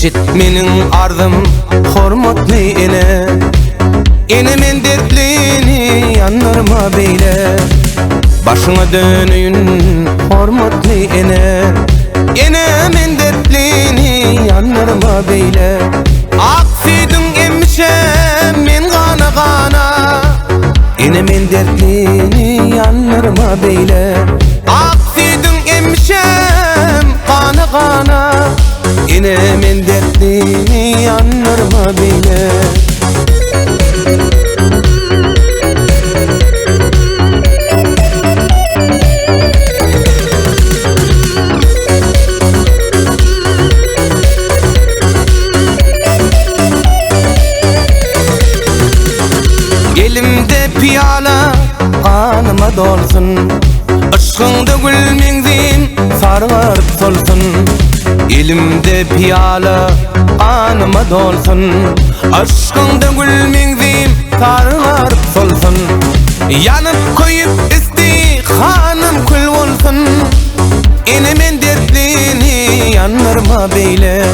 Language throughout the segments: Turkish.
Eşit menin ardım hormatly ene. Ene men dertlini yanlarma beyle. Başına dönüyün hormatly ene. Ene men dertlini yanlarma beyle. Aksydın emmişem men gana gana. Ene men dertlini yanlarma beyle. Aksydın emmişem gana gana. Ene men dertlini yanlarma beyle. Elimde piyala kanıma dolsun. Aşkında gül menzin sarıp solsun. Elimde piyala kanıma dolsun. Aşkında gül menzin sarıp solsun. Yanıp koyup istihanım kül olsun. Ene men dertlini yanlarma beyle.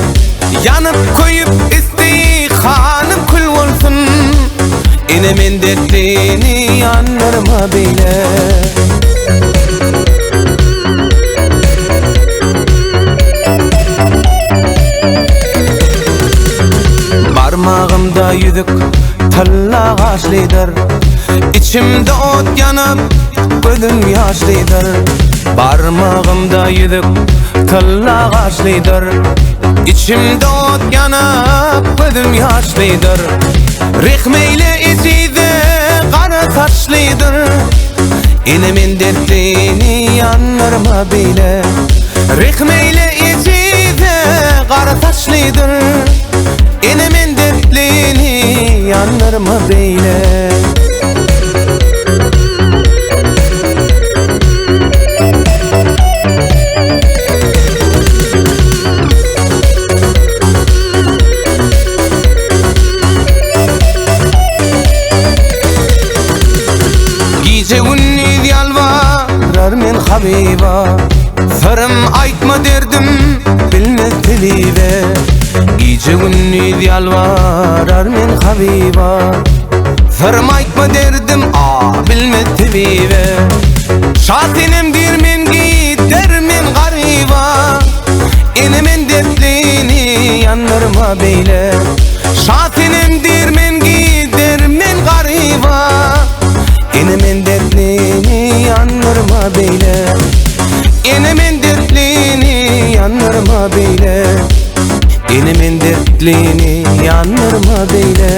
Yanıp koyup istihanım kül olsun. Ene men dertlini yanlarma beyle. Barmağımda yüzük talla ağaçlıdır. İçimde ot yanıp gözüm yaşlıdır. Barmağımda yüzük talla ağaçlıdır. İçimde ot yanıp gözüm yaşlıdır. Rehmeyle içide kara saçlıdır. Ene men dertlini yanlarma beyle. Rehmeyle içide kara saçlıdır. Ene men dertlini yanlarma beyle. Gece ünlü yalvarar men habiba. Sırım aytma derdim bilmez telive. Gece ünlü yalvarar men habiba. Sırım aytma derdim bilmez telive. Şatinim dir men gider men gariba. Ene men dertlini yanlarma beyle. Şatinim dir men gider men gariba. Ene men dertlini yanlarma beyle. Ene men dertlini yanlarma beyle. Ene men dertlini yanlarma beyle.